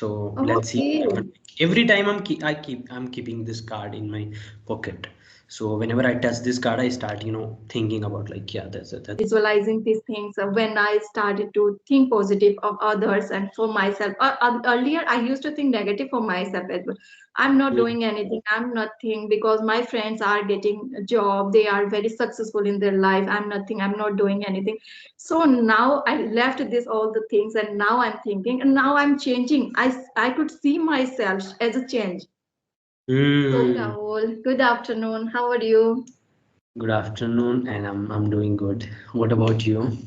So let's see what Okay. happens. Every time I'm keeping this card in my pocket. So whenever I touch this card, I start, thinking about like, yeah, that's Visualizing these things when I started to think positive of others and for myself. Earlier, I used to think negative for myself as well. I'm not Mm. doing anything. I'm nothing because my friends are getting a job. They are very successful in their life. I'm nothing. I'm not doing anything. So now I left this all the things and now I'm thinking and now I'm changing. I could see myself as a change. So Hmm. Rahul, good afternoon. How are you? Good afternoon, and I'm doing good. What about you?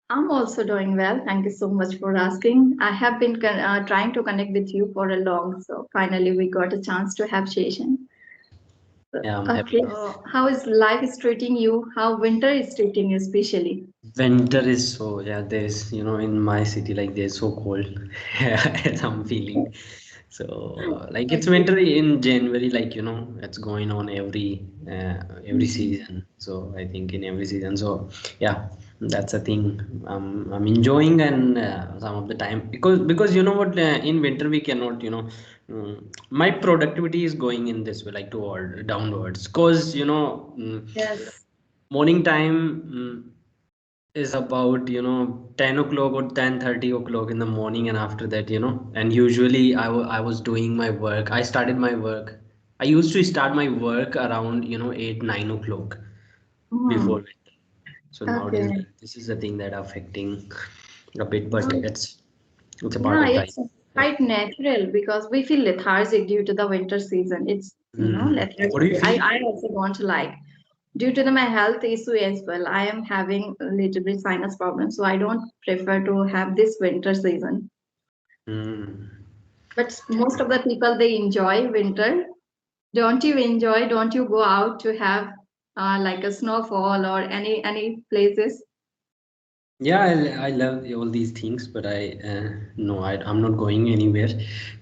I'm also doing well. Thank you so much for asking. I have been trying to connect with you for a long, so finally we got a chance to have session. So, Yeah, I'm okay, happy. how is life is treating you? How winter is treating you, especially? Winter is so, yeah, there's, in my city, like there's so cold as I'm feeling. So, like it's Okay. winter in January, like, it's going on every season. So I think in every season. So yeah, that's a thing I'm enjoying and some of the time because you know what, in winter we cannot, my productivity is going in this way, like toward downwards, because Yes. morning time. Is about 10 o'clock or 10:30 o'clock in the morning, and after that, and usually I was doing my work. I started my work. I used to start my work around 8 9 o'clock before Mhm. winter. So nowadays Okay. this is the thing that affecting a bit, but it's a part Yeah, of life. it's quite natural because we feel lethargic due to the winter season. It's What do lethargic. you I feel? I also don't like due to my health issue as well. I am having a little bit sinus problem, so I don't prefer to have this winter season. Hmm. But most of the people they enjoy winter. Don't you enjoy? Don't you go out to have like a snowfall or any places? Yeah, I love all these things, but no, I'm not going anywhere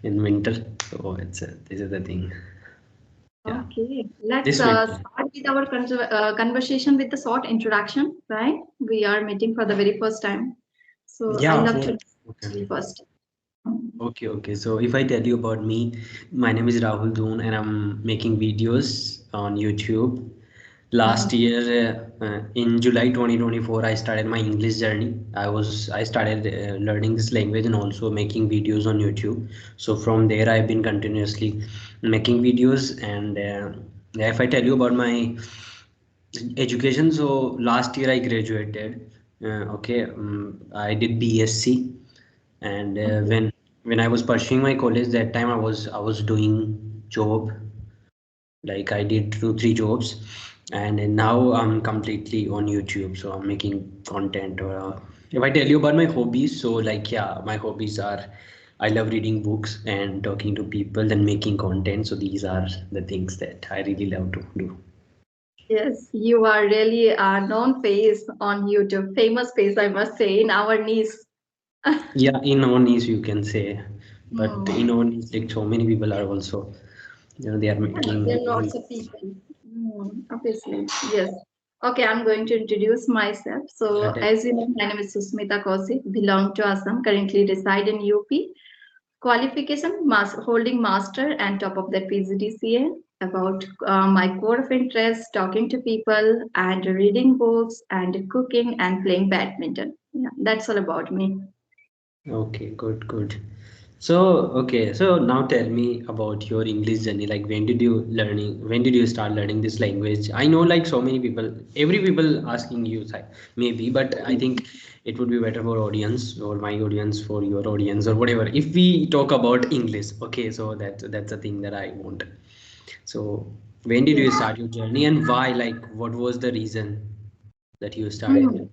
in winter. So this is the thing. Yeah, Okay, let's this winter. start with our conversation with the short introduction, right? We are meeting for the very first time. So I Yeah, love for to okay. know first. Okay. So if I tell you about me, my name is Rahul Doon, and I'm making videos on YouTube. Last Mhm. year, in July 2024, I started my English journey. I started learning this language and also making videos on YouTube. So from there, I've been continuously making videos. And if I tell you about my education, so last year I graduated. Okay, I did BSc, and Okay. when I was pursuing my college, that time I was doing job, like I did 2 3 jobs, and then now I'm completely on YouTube, so I'm making content. If I tell you about my hobbies, so like yeah, my hobbies are I love reading books and talking to people and making content. So these are the things that I really love to do. Yes, you are really a known face on YouTube, famous face, I must say, in our niche. Yeah, in our niche you can say, but in Hmm. our niche, like so many people are also, they are Yeah, there making. are lots of people. Obviously, yes. Okay, I'm going to introduce myself. Yeah, So, as you know, my name is Susmita Kaushik, belong to Assam, currently reside in UP. Qualification, holding master and top of that PGDCA. About my core of interest, talking to people and reading books and cooking and playing badminton. Yeah, that's all about me. okay, good. So, okay, so now tell me about your English journey. Like, when did you start learning this language? I know, like, so many people, every people asking you, maybe, but I think it would be better for audience or my audience, for your audience or whatever. If we talk about English, okay, so that's a thing that I want. So, when did you Yes. start your journey and why? Like, what was the reason that you started? Mhm.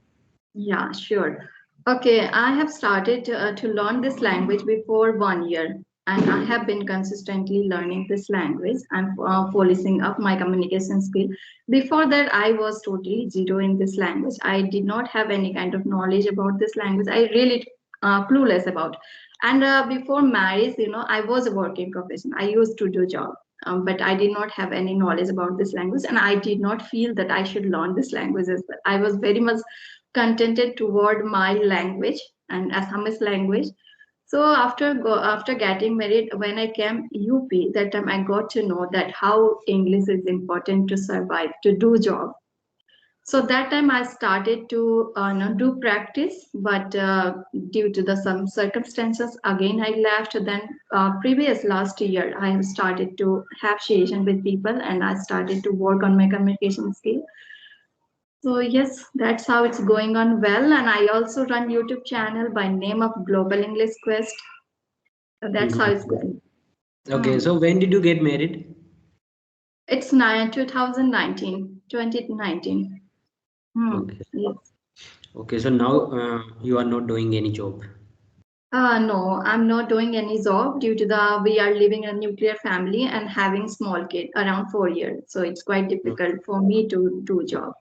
Yeah, sure. Okay, I have started to learn this language before 1 year, and I have been consistently learning this language and polishing up my communication skill. Before that, I was totally zero in this language. I did not have any kind of knowledge about this language. I really clueless about. And before marriage, I was a working professional. I used to do job. But I did not have any knowledge about this language, and I did not feel that I should learn this language as well. I was very much contented toward my language and Assamese language. So after getting married, when I came UP, that time I got to know that how English is important to survive, to do job. So that time I started to do practice, but due to the some circumstances, again I left. Then previous last year, I have started to have session with people, and I started to work on my communication skill. So yes, that's how it's going on well. And I also run YouTube channel by name of Global English Quest. So that's how Good, it's good. going. Okay, Hmm. so when did you get married? It's 2019, 2019. Okay. Yes. Okay, so now you are not doing any job. No, I'm not doing any job due to the we are living in a nuclear family and having small kid around 4 years. So it's quite Okay. difficult for me to do job.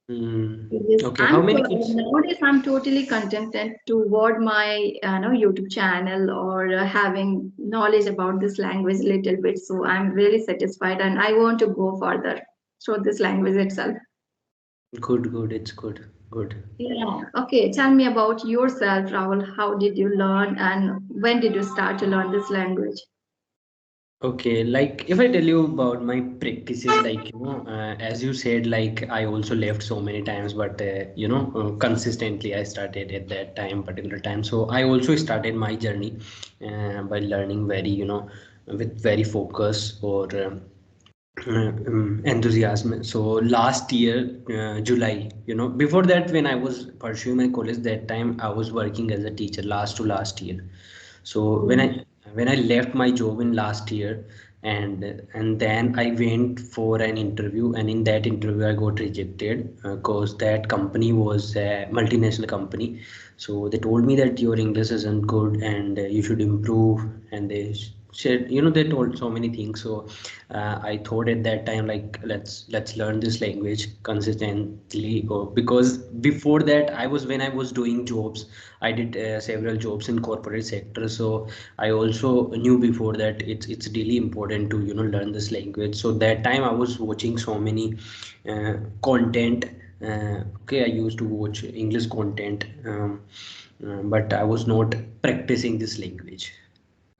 Yes, Okay, how many kids? nowadays I'm totally contented toward my YouTube channel or having knowledge about this language a little bit. So I'm really satisfied and I want to go further through this language itself. Good, good, it's good, good. Yeah. Okay. Tell me about yourself, Rahul. How did you learn and when did you start to learn this language? Okay, like if I tell you about my practices, like as you said, like I also left so many times, but consistently I started at that time, particular time. So I also started my journey by learning very, with very focus or enthusiasm. So last year, July, before that, when I was pursuing my college, that time I was working as a teacher last to last year. So when I left my job in last year, and then I went for an interview, and in that interview I got rejected because that company was a multinational company. So they told me that your English isn't good and you should improve, and they said, they told so many things. So I thought at that time, like, let's learn this language consistently, because before that, when I was doing jobs, I did several jobs in corporate sector. So I also knew before that it's really important to learn this language. So that time I was watching so many content. Okay, I used to watch English content, but I was not practicing this language.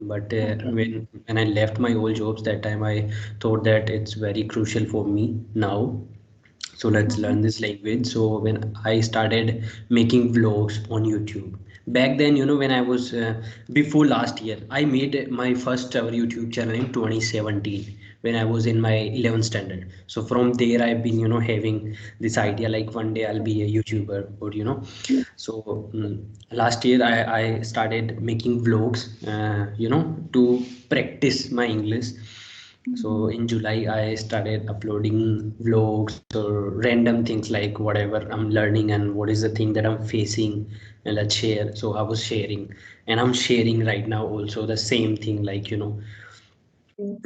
But Okay. when I left my old jobs, that time I thought that it's very crucial for me now, so let's learn Mhm. this language. So when I started making vlogs on YouTube, back then, when I was before last year, I made my first ever YouTube channel in 2017 when I was in my 11th standard. So from there I've been having this idea, like one day I'll be a YouTuber, or so last year I started making vlogs, to practice my English. So Mhm. in July, I started uploading vlogs or random things, like whatever I'm learning and what is the thing that I'm facing, and let's share. So I was sharing, and I'm sharing right now also the same thing, like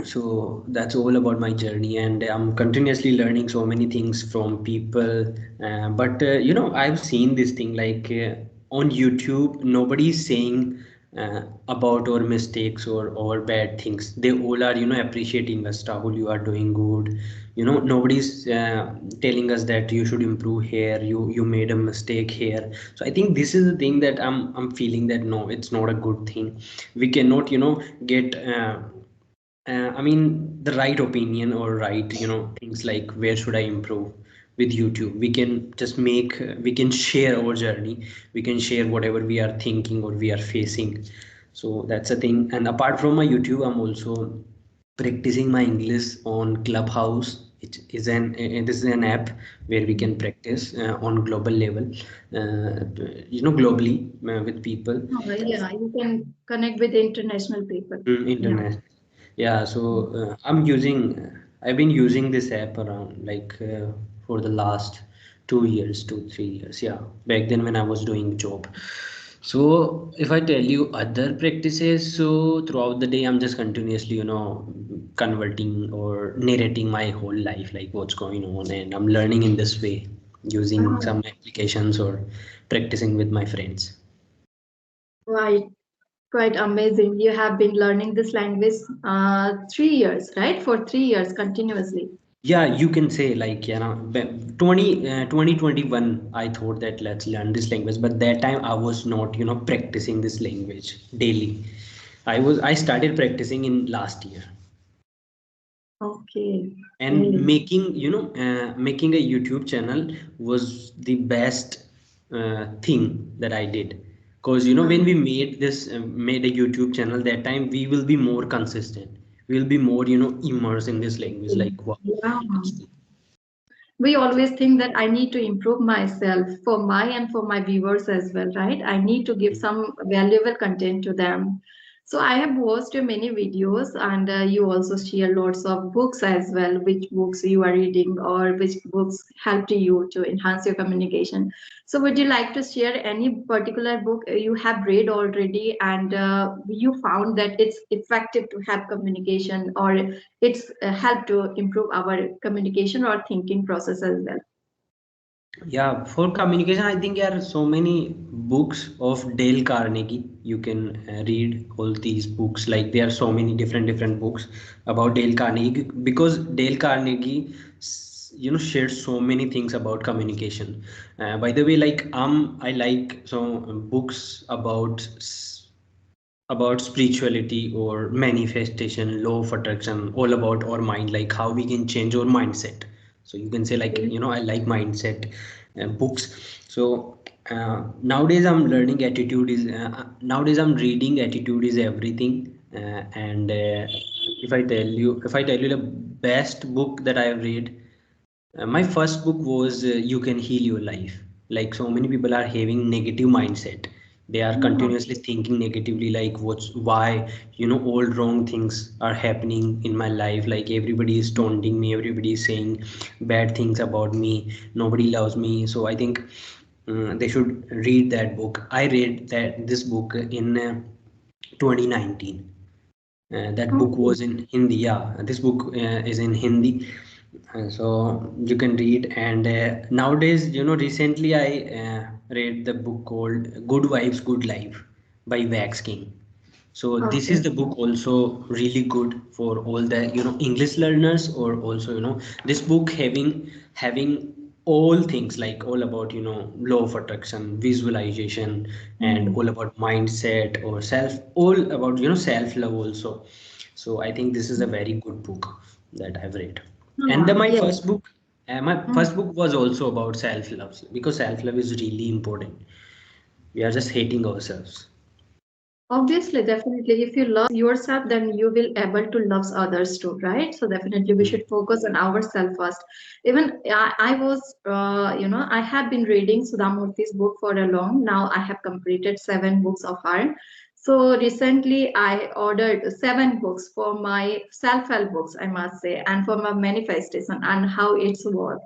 so that's all about my journey, and I'm continuously learning so many things from people. But I've seen this thing, like on YouTube, nobody's saying about our mistakes or bad things. They all are appreciating us. Rahul, you are doing good. Nobody's telling us that you should improve here, you made a mistake here. So I think this is the thing that I'm feeling, that no, it's not a good thing. We cannot get I mean, the right opinion or right, things like where should I improve with YouTube. We can just we can share our journey. We can share whatever we are thinking or we are facing. So that's a thing. And apart from my YouTube, I'm also practicing my English on Clubhouse. This is an app where we can practice on global level, globally with people. Oh, yeah, you can connect with international people. Yeah. Internet. Yeah, so I've been using this app around, like for the last 2 years, 3 years. Yeah, back then when I was doing job. So if I tell you other practices, so throughout the day I'm just continuously, converting or narrating my whole life, like what's going on, and I'm learning in this way using Oh, some applications or practicing with my friends. right. Quite amazing. You have been learning this language 3 years, right? For 3 years continuously. Yeah, you can say like, 2021 I thought that let's learn this language, but that time I was not, practicing this language daily. I started practicing in last year. Okay. And Okay. making a YouTube channel was the best thing that I did, because when we Hmm. made a YouTube channel, that time we will be more consistent, we'll be more immersed in this language, like wow, Yeah. that's good. We always think that I need to improve myself for my and for my viewers as well, right? I need to give some valuable content to them. So I have watched your many videos, and you also share lots of books as well. Which books you are reading, or which books helped you to enhance your communication? So would you like to share any particular book you have read already, and you found that it's effective to have communication, or it's helped to improve our communication or thinking process as well? Yeah, for communication, I think there are so many books of Dale Carnegie. You can read all these books. Like there are so many different books about Dale Carnegie, because Dale Carnegie, shares so many things about communication. By the way, like I like some books about spirituality or manifestation, law of attraction, all about our mind, like how we can change our mindset. So you can say like, I like mindset books. So nowadays I'm learning attitude is nowadays I'm reading attitude is everything. And if I tell you the best book that I have read, my first book was You Can Heal Your Life. Like so many people are having negative mindset. They are Yeah. continuously thinking negatively, like why, all wrong things are happening in my life. Like everybody is taunting me, everybody is saying bad things about me, nobody loves me. So I think they should read that book. I read this book in 2019. That book Okay. was in Hindi. Yeah, this book is in Hindi, so you can read. And nowadays, recently I read the book called Good Vibes, Good Life by Wax King. So this is Okay. the book also really good for all the English learners, or also this book having all things, like all about law of attraction, visualization, and Hmm. all about mindset or self, all about self love also. So I think this is a very good book that I've read. And Ah, my yes. first book, Hmm. was also about self love, because self love is really important. We are just hating ourselves. Obviously, definitely, if you love yourself, then you will able to love others too, right? So definitely, we Hmm. should focus on ourselves first. Even I was, I have been reading Sudhamurthy's book for a long. Now I have completed 7 books of her. So recently, I ordered 7 books for my self-help books, I must say, and for my manifestation and how it's work.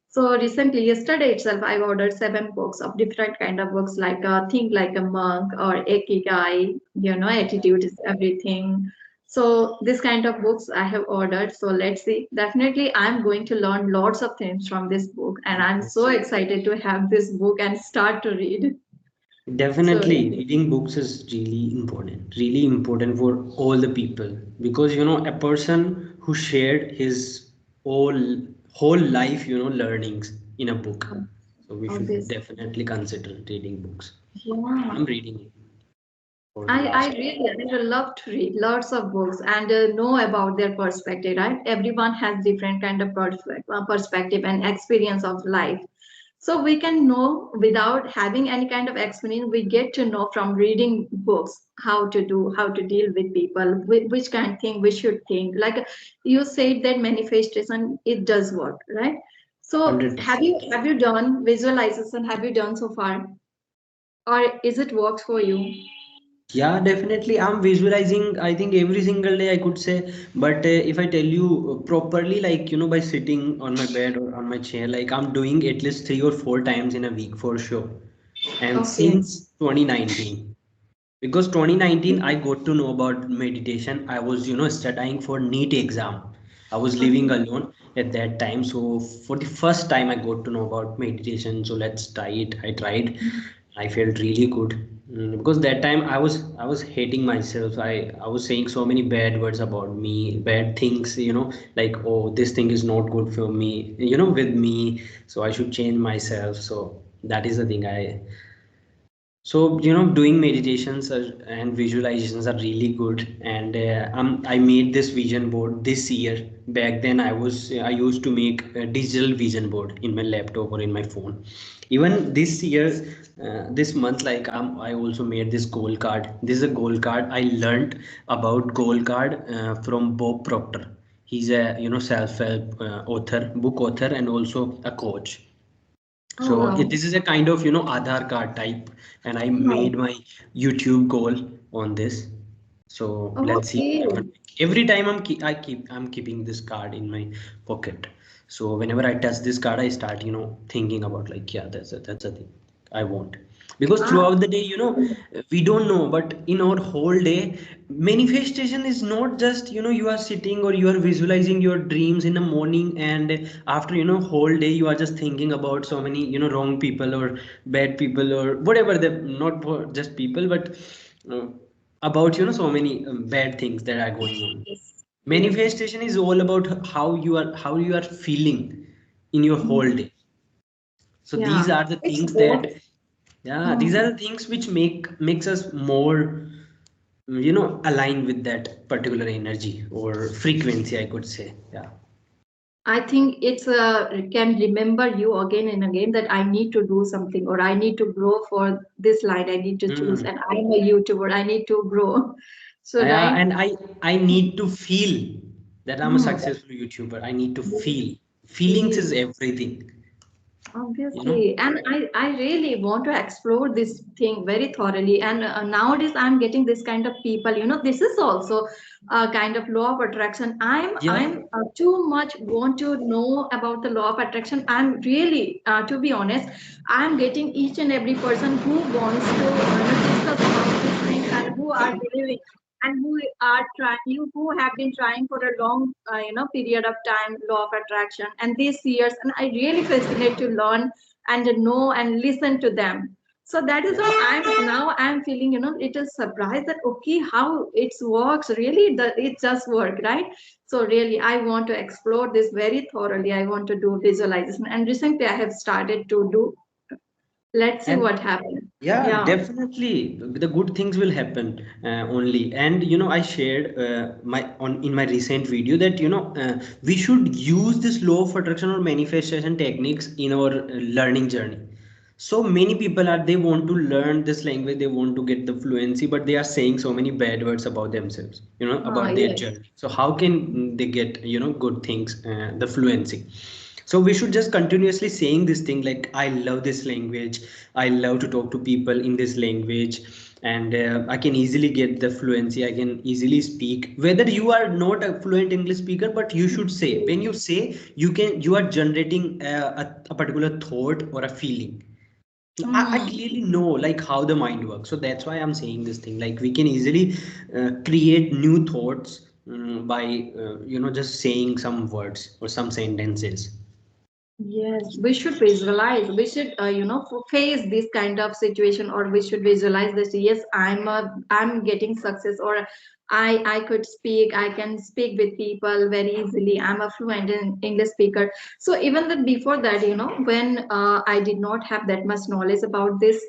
So recently, yesterday itself, I ordered 7 books of different kind of books, like Think Like a Monk or Ikigai, Attitude is Everything. So this kind of books I have ordered. So let's see. Definitely, I'm going to learn lots of things from this book, and I'm so excited to have this book and start to read. So Definitely, reading books is really important for all the people, because a person who shared his whole whole life, learnings in a book. So we should obvious, definitely consider reading books. yeah. I'm reading it for the I last. really I would love to read lots of books and know about their perspective, right? Everyone has different kind of perspective and experience of life. So we can know without having any kind of experience, we get to know from reading books how to deal with people, which kind of thing we should think. Like you said that manifestation, it does work, right? So 100%. have you done visualization? Have you done so far? Or is it works for you? Yeah, definitely. I'm visualizing, I think every single day I could say. But if I tell you properly, like, by sitting on my bed or on my chair, like I'm doing at least 3 or 4 times in a week for sure. And Okay. since 2019, because 2019 I got to know about meditation. I was, studying for NEET exam. I was living Okay. alone at that time. So for the first time I got to know about meditation. So let's try it. I tried. I felt really good. Because that time I was hating myself. I was saying so many bad words about me, bad things, like, oh, this thing is not good for me, with me, so I should change myself. So that is the thing. So, doing meditations and visualizations are really good. And I made this vision board this year. Back then, I used to make a digital vision board in my laptop or in my phone. Even this year, this month, like, I also made this goal card. This is a goal card. I learned about goal card from Bob Proctor. He's a self-help author, book author, and also a coach. Oh So wow. this is a kind of Aadhaar card type, and I Wow. made my YouTube goal on this. So let's see what Okay. happens. Every time I'm keeping this card in my pocket. So whenever I touch this card, I start thinking about, like, yeah, that's a thing I want. Because Ah, throughout the day, we don't know, but in our whole day, manifestation is not just you are sitting or you are visualizing your dreams in the morning, and after whole day you are just thinking about so many wrong people or bad people or whatever, the not just people, but uh, about so many bad things that are going on. yes. Yes. Manifestation is all about how you are feeling in your whole Mhm. day. So these Yeah. are the It's things both. that, yeah, these Hmm. are the things which makes us more align with that particular energy or frequency, I could say. Yeah. I think it's can remember you again and again that I need to do something or I need to grow for this line. I need to choose, Mm. and I'm a YouTuber. I need to grow. So Yeah, right. and I need to feel that I'm a Hmm. successful YouTuber. I need to Yes. feel. Feelings is Yes. everything, you know. Obviously, and I really want to explore this thing very thoroughly. And nowadays, I'm getting this kind of people. This is also a kind of law of attraction. Yeah. I'm too much want to know about the law of attraction. I'm really, to be honest, I'm getting each and every person who wants to discuss about these things and who are believing and who are trying you who have been trying for a long period of time law of attraction and these years, and I really fascinate to learn and know and listen to them. So that is Yeah. why I'm feeling it is surprised that okay how it works really, it just work, right? So really I want to explore this very thoroughly. I want to do visualization, and recently I have started to do. Let's see And what happens. yeah, Yeah. definitely the good things will happen only. And I shared my on in my recent video that we should use this law of attraction or manifestation techniques in our learning journey. So many people are, they want to learn this language, they want to get the fluency, but they are saying so many bad words about themselves, about their Yes. journey. So how can they get good things, the fluency? So we should just continuously saying this thing, like, I love this language, I love to talk to people in this language, and I can easily get the fluency, I can easily speak. Whether you are not a fluent English speaker, but you should say, when you say, you are generating a particular thought or a feeling. I Hmm. clearly know, like, how the mind works. So that's why I'm saying this thing. Like, we can easily create new thoughts, by just saying some words or some sentences. Yes, we should visualize. We should, face this kind of situation, or we should visualize this. Yes, I'm getting success, or I could speak. I can speak with people very easily. I'm a fluent in English speaker. So even that before that, when I did not have that much knowledge about this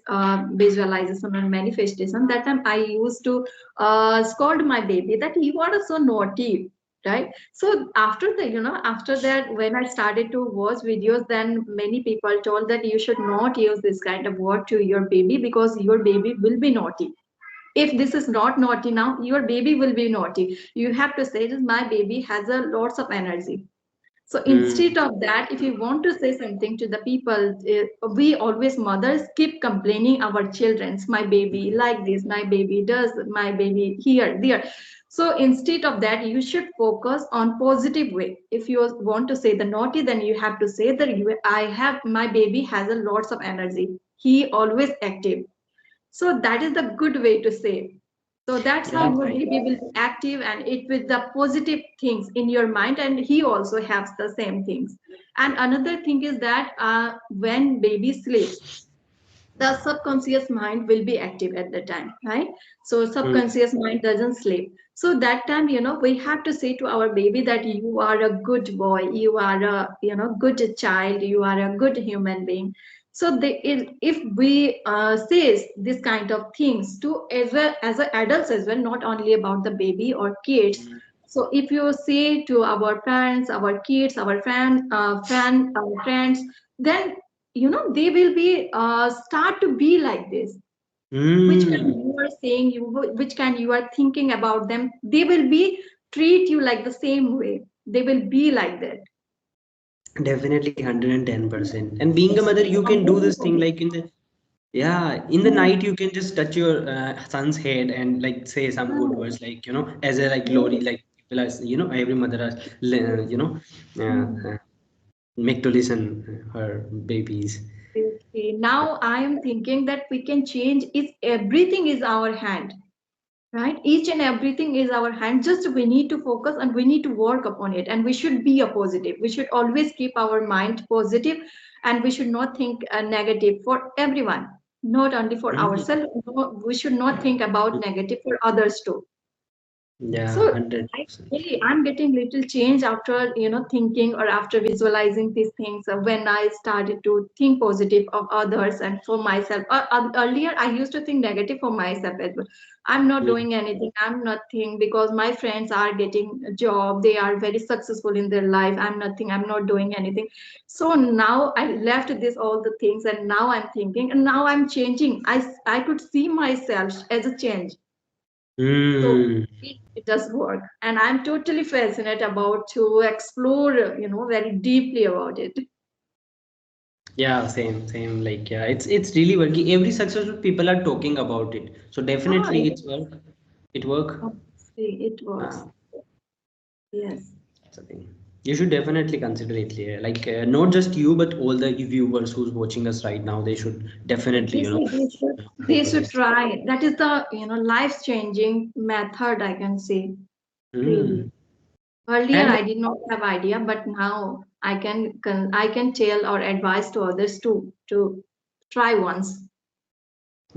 visualization and manifestation, that time I used to scold my baby that he was so naughty, right? So after that, when I started to watch videos, then many people told that you should not use this kind of word to your baby because your baby will be naughty. If this is not naughty now, your baby will be naughty. You have to say that my baby has a lots of energy. So Hmm. instead of that, if you want to say something to the people, we always mothers keep complaining our children's, my baby like this, my baby does, my baby here, there. So instead of that, you should focus on positive way. If you want to say the naughty, then you have to say that I have my baby has a lots of energy. He always active. So that is the good way to say. So that's how Yeah. your baby will be active and it with the positive things in your mind, and he also has the same things. And another thing is that when baby sleeps, the subconscious mind will be active at the time, right? So Hmm. subconscious mind doesn't sleep. So that time, we have to say to our baby that you are a good boy, you are a good child, you are a good human being. So if we say this kind of things to as well as a adults as well, not only about the baby or kids. So if you say to our parents, our kids, our friends, then they will be start to be like this. Which kind Hmm. you are saying, which kind you are thinking about them, they will be treat you like the same way, they will be like that. Definitely 110%. And being a It's mother, you can do very this thing important. like in the Mm, night you can just touch your son's head and like say some good mm, words, like as a like glory, like people are, every mother are mm. make to listen her babies. Okay. Now I am thinking that we can change is everything is our hand, right? Each and everything is our hand, just we need to focus and we need to work upon it, and we should be a positive, we should always keep our mind positive, and we should not think negative for everyone, not only for Mm. ourselves. No, we should not think about negative for others too. Yeah, So 100%. I'm getting little change after thinking or after visualizing these things. When I started to think positive of others and for myself. Earlier, I used to think negative for myself as well. I'm not Mm. doing anything. I'm nothing because my friends are getting a job. They are very successful in their life. I'm nothing. I'm not doing anything. So now I left this all the things, and now I'm thinking, and now I'm changing. I could see myself as a change. So Mm. it does work, and I'm totally fascinated about to explore, very deeply about it. Yeah, same. Like, yeah, it's really working. Every successful people are talking about it. So Ah, definitely it's work. It work. obviously it works. Uh, Yes, that's the thing. You should definitely consider it here. Like, not just you, but all the viewers who's watching us right now, they should definitely, they go for should this. try. That is the life changing method, I can say. Hmm. Really, earlier And I did not have idea, but now I can tell or advise to others to try once.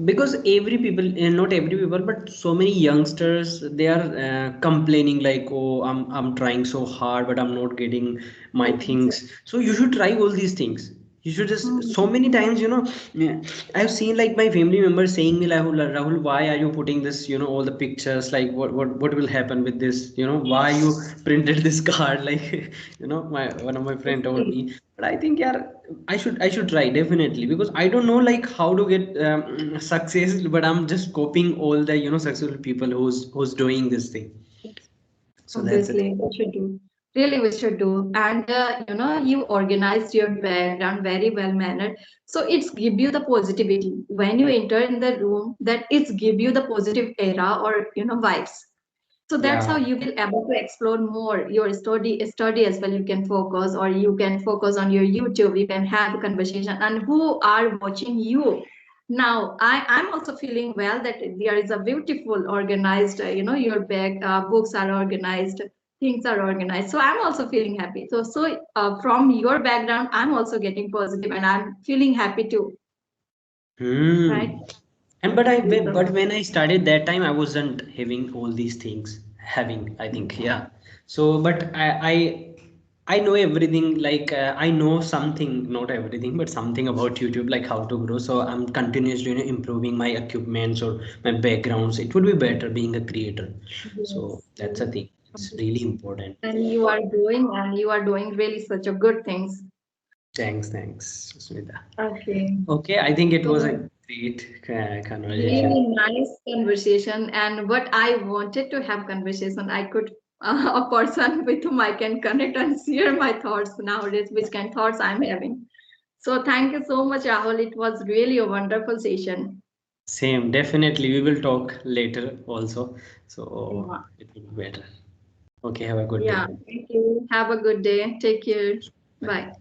because every people, not every people, but so many youngsters, they are complaining like, oh, I'm trying so hard, but I'm not getting my things. So you should try all these things. You should just Hmm. so many times, yeah, I've seen like my family members saying me, Rahul, why are you putting this, all the pictures, like what will happen with this, why you printed this card, like, my one of my friend told me. But I think, yeah, I should try definitely, because I don't know like how to get success, but I'm just copying all the successful people who's doing this thing. So that's the thing. Obviously, we should do. Really, we should do. And you organized your background very well mannered. So it's give you the positivity when you enter in the room. That it's give you the positive era or vibes. So that's how Yeah. you will able to explore more your study as well. You can focus, or you can focus on your YouTube. You can have a conversation, and who are watching you. Now I'm also feeling well that there is a beautiful organized, your bag books are organized, things are organized. So I'm also feeling happy. From your background, I'm also getting positive, and I'm feeling happy too, right? Hmm. And So, but when I started that time, I wasn't having all these things. Having, I think, yeah. So, but I know everything. Like, I know something, not everything, but something about YouTube, like how to grow. So I'm continuously, improving my equipments or my backgrounds. It would be better being a creator. So yes, that's a thing. It's really important. and you are growing, and you are doing really such a good things. Thanks, Smita. Okay. Okay, I think it was So a great conversation. really nice conversation. And what I wanted to have conversation, I could a person with whom I can connect and share my thoughts nowadays, which kind of thoughts I'm having. So thank you so much, Rahul. It was really a wonderful session. Same, definitely. We will talk later also. So Yeah. it will be better. Okay, have a good day. Yeah. Thank you. Have a good day. Take care. Bye. Bye.